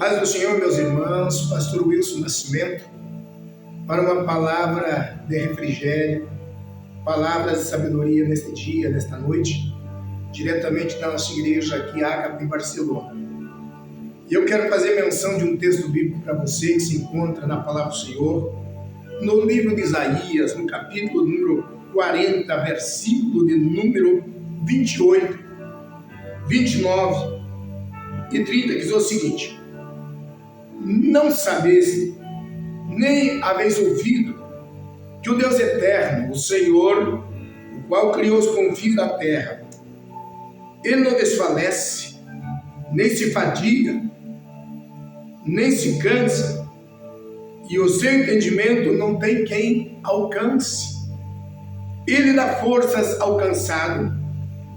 Paz do Senhor, meus irmãos, pastor Wilson Nascimento, para uma palavra de refrigério, palavras de sabedoria neste dia, nesta noite, diretamente da nossa igreja aqui, Ágape, em Barcelona. E eu quero fazer menção de um texto bíblico para você que se encontra na palavra do Senhor, no livro de Isaías, no capítulo número 40, versículo de número 28, 29 e 30, que diz o seguinte: não sabeste, nem haveis ouvido, que o Deus eterno, o Senhor, o qual criou os confins da terra, ele não desfalece, nem se fadiga, nem se cansa, e o seu entendimento não tem quem alcance. Ele dá forças ao cansado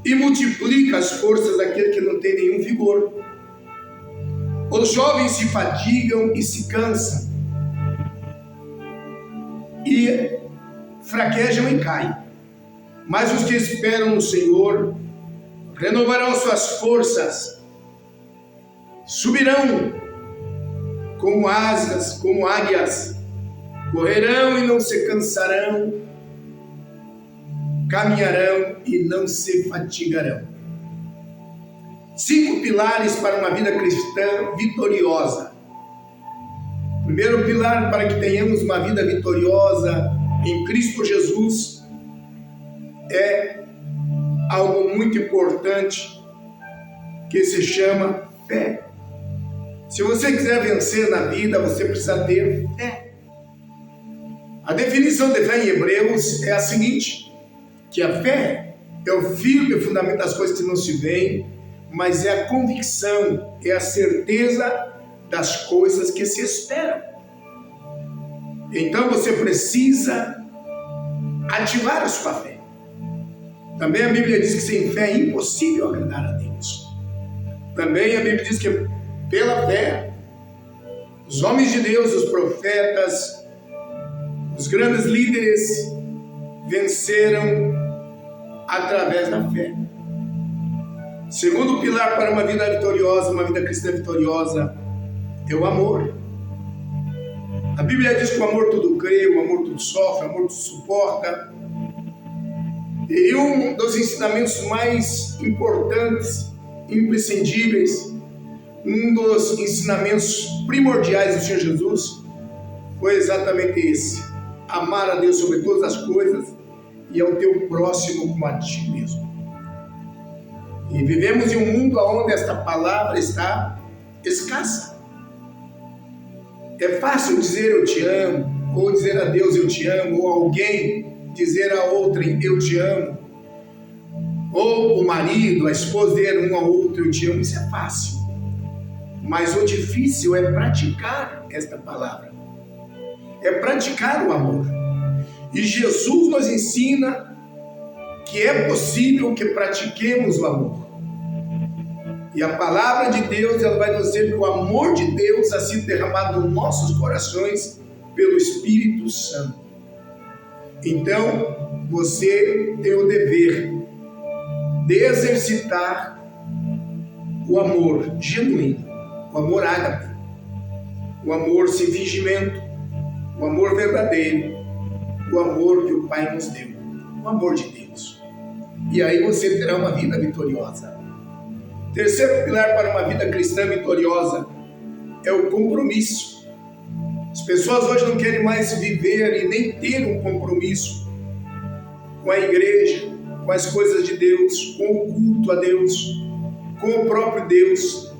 e multiplica as forças daquele que não tem nenhum vigor. Os jovens se fadigam e se cansam, e fraquejam e caem. Mas os que esperam no Senhor renovarão suas forças, subirão como asas, como águias, correrão e não se cansarão, caminharão e não se fatigarão. 5 pilares para uma vida cristã vitoriosa. Primeiro pilar para que tenhamos uma vida vitoriosa em Cristo Jesus é algo muito importante que se chama fé. Se você quiser vencer na vida, você precisa ter fé. A definição de fé em Hebreus é a seguinte: que a fé é o firme fundamento das coisas que não se veem, mas é a convicção, é a certeza das coisas que se esperam. Então você precisa ativar a sua fé. Também a Bíblia diz que sem fé é impossível agradar a Deus. Também a Bíblia diz que pela fé, os homens de Deus, os profetas, os grandes líderes venceram através da fé. Segundo pilar para uma vida vitoriosa, uma vida cristã vitoriosa, é o amor. A Bíblia diz que o amor tudo crê, o amor tudo sofre, o amor tudo suporta. E um dos ensinamentos mais importantes, imprescindíveis, um dos ensinamentos primordiais do Senhor Jesus foi exatamente esse: amar a Deus sobre todas as coisas e ao teu próximo como a ti mesmo. E vivemos em um mundo onde esta palavra está escassa. É fácil dizer eu te amo, ou dizer a Deus eu te amo, ou alguém dizer a outrem eu te amo, ou o marido, a esposa dizer um ao outro eu te amo. Isso é fácil. Mas o difícil é praticar esta palavra, é praticar o amor. E Jesus nos ensina que é possível que pratiquemos o amor. E a palavra de Deus, ela vai nos dizer que o amor de Deus ha sido derramado nos nossos corações pelo Espírito Santo. Então, você tem o dever de exercitar o amor genuíno, o amor ágape, o amor sem fingimento, o amor verdadeiro, o amor que o Pai nos deu, o amor de Deus. E aí você terá uma vida vitoriosa. Terceiro pilar para uma vida cristã vitoriosa é o compromisso. As pessoas hoje não querem mais viver e nem ter um compromisso com a igreja, com as coisas de Deus, com o culto a Deus, com o próprio Deus.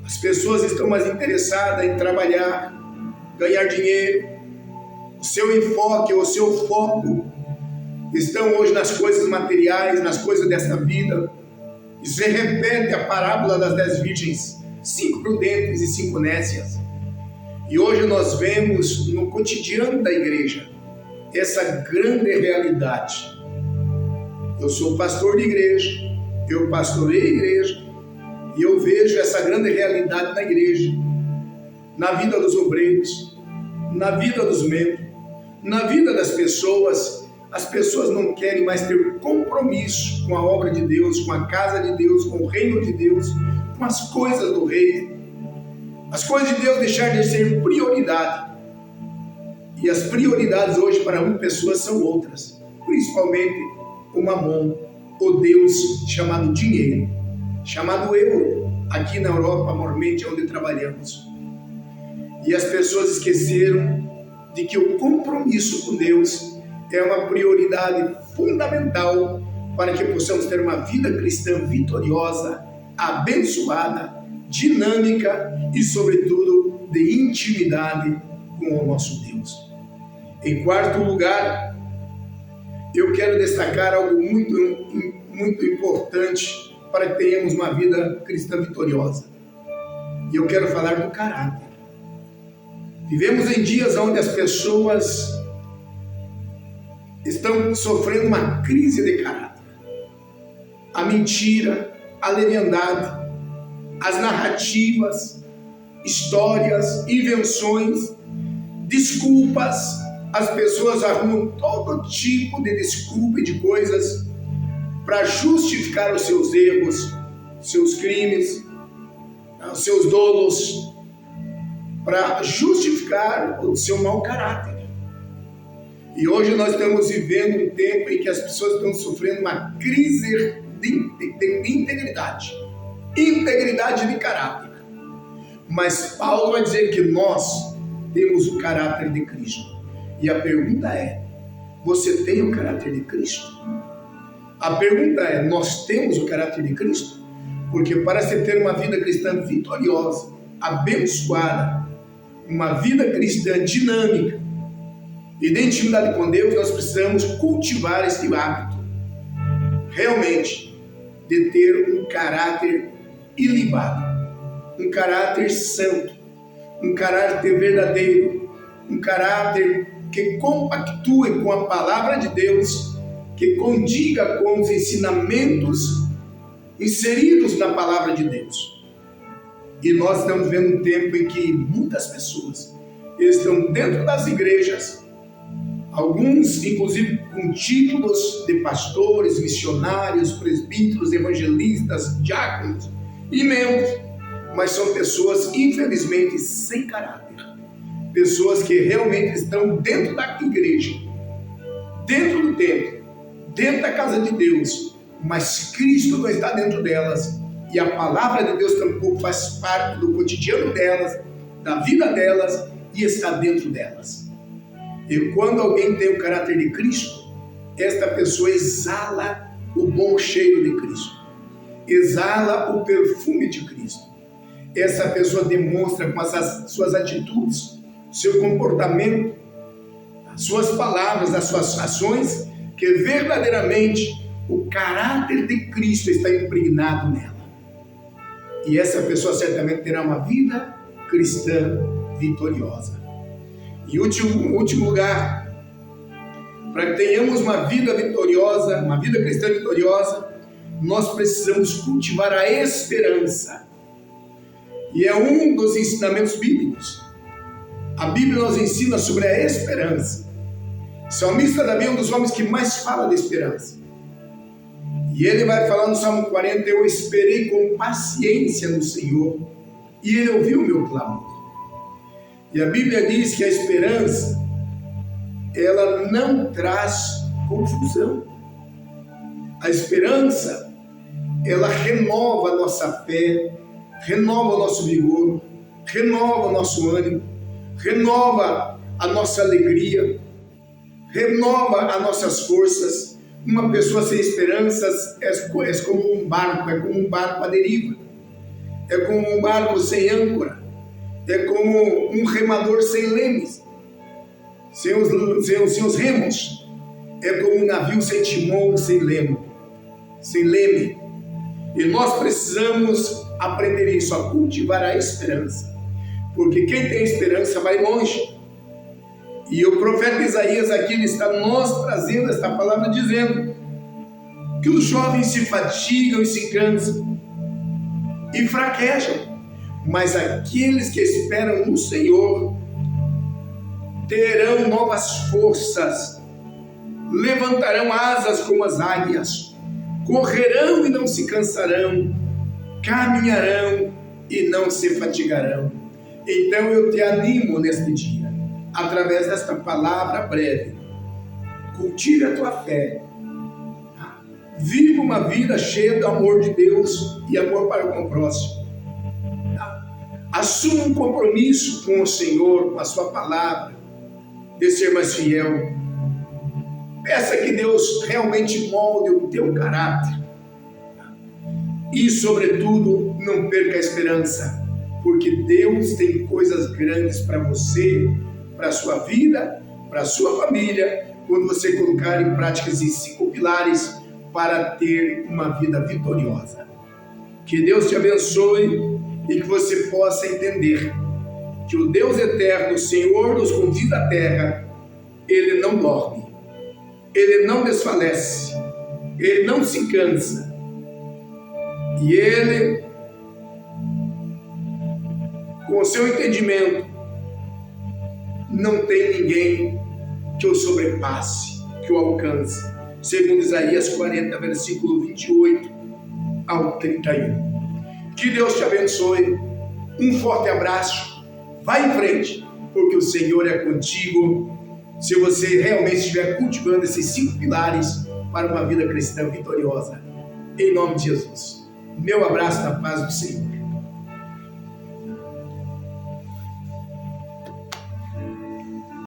As pessoas estão mais interessadas em trabalhar, ganhar dinheiro. O seu enfoque, o seu foco estão hoje nas coisas materiais, nas coisas desta vida. E se repete a parábola das 10 virgens, 5 prudentes e 5 nécias. E hoje nós vemos no cotidiano da igreja essa grande realidade. Eu sou pastor de igreja, eu pastorei a igreja, e eu vejo essa grande realidade na igreja, na vida dos obreiros, na vida dos membros, na vida das pessoas. As pessoas não querem mais ter compromisso com a obra de Deus, com a casa de Deus, com o reino de Deus, com as coisas do reino. As coisas de Deus deixaram de ser prioridade. E as prioridades hoje para uma pessoa são outras. Principalmente o mamon, o Deus chamado dinheiro, chamado euro. Aqui na Europa, normalmente é onde trabalhamos. E as pessoas esqueceram de que o compromisso com Deus é uma prioridade fundamental para que possamos ter uma vida cristã vitoriosa, abençoada, dinâmica e, sobretudo, de intimidade com o nosso Deus. Em quarto lugar, eu quero destacar algo muito importante para que tenhamos uma vida cristã vitoriosa. E eu quero falar do caráter. Vivemos em dias onde as pessoas estão sofrendo uma crise de caráter. A mentira, a leviandade, as narrativas, histórias, invenções, desculpas. As pessoas arrumam todo tipo de desculpa e de coisas para justificar os seus erros, seus crimes, os seus dolos, para justificar o seu mau caráter. E hoje nós estamos vivendo um tempo em que as pessoas estão sofrendo uma crise de integridade de caráter. Mas Paulo vai dizer que nós temos o caráter de Cristo. E a pergunta é: você tem o caráter de Cristo? A pergunta é: nós temos o caráter de Cristo? Porque para se ter uma vida cristã vitoriosa, abençoada, uma vida cristã dinâmica e de intimidade com Deus, nós precisamos cultivar esse hábito realmente de ter um caráter ilibado, um caráter santo, um caráter verdadeiro, um caráter que compactue com a palavra de Deus, que condiga com os ensinamentos inseridos na palavra de Deus. E nós estamos vendo um tempo em que muitas pessoas estão dentro das igrejas, alguns inclusive com títulos de pastores, missionários, presbíteros, evangelistas, diáconos e membros, mas são pessoas infelizmente sem caráter, pessoas que realmente estão dentro da igreja, dentro do templo, dentro da casa de Deus, mas Cristo não está dentro delas. E a palavra de Deus tampouco faz parte do cotidiano delas, da vida delas, e está dentro delas. E quando alguém tem o caráter de Cristo, esta pessoa exala o bom cheiro de Cristo, exala o perfume de Cristo. Essa pessoa demonstra com as suas atitudes, seu comportamento, as suas palavras, as suas ações, que verdadeiramente o caráter de Cristo está impregnado nela. E essa pessoa certamente terá uma vida cristã vitoriosa. E último lugar, para que tenhamos uma vida vitoriosa, uma vida cristã vitoriosa, nós precisamos cultivar a esperança. E é um dos ensinamentos bíblicos. A Bíblia nos ensina sobre a esperança. O salmista Davi é um dos homens que mais fala de esperança. E ele vai falar no Salmo 40, eu esperei com paciência no Senhor, e Ele ouviu o meu clamor. E a Bíblia diz que a esperança, ela não traz confusão. A esperança, ela renova a nossa fé, renova o nosso vigor, renova o nosso ânimo, renova a nossa alegria, renova as nossas forças. Uma pessoa sem esperanças é como um barco à deriva, é como um barco sem âncora, é como um remador sem lemes, sem os remos, é como um navio sem timão, sem leme. E nós precisamos aprender isso, a cultivar a esperança, porque quem tem esperança vai longe. E o profeta Isaías aqui ele está nos trazendo esta palavra dizendo que os jovens se fatigam e se cansam e fraquejam, mas aqueles que esperam no Senhor terão novas forças, levantarão asas como as águias, correrão e não se cansarão, caminharão e não se fatigarão. Então eu te animo neste dia, através desta palavra breve. Cultive a tua fé. Viva uma vida cheia do amor de Deus e amor para com o próximo. Assuma um compromisso com o Senhor, com a sua palavra, de ser mais fiel. Peça que Deus realmente molde o teu caráter. E, sobretudo, não perca a esperança, porque Deus tem coisas grandes para você, para a sua vida, para a sua família, quando você colocar em prática esses 5 pilares para ter uma vida vitoriosa. Que Deus te abençoe e que você possa entender que o Deus eterno, o Senhor dos confins da terra, Ele não dorme, Ele não desfalece, Ele não se cansa. E Ele, com o seu entendimento, não tem ninguém que o sobrepasse, que o alcance. Segundo Isaías 40, versículo 28 ao 31. Que Deus te abençoe. Um forte abraço. Vai em frente, porque o Senhor é contigo. Se você realmente estiver cultivando esses 5 pilares para uma vida cristã vitoriosa. Em nome de Jesus. Meu abraço na paz do Senhor.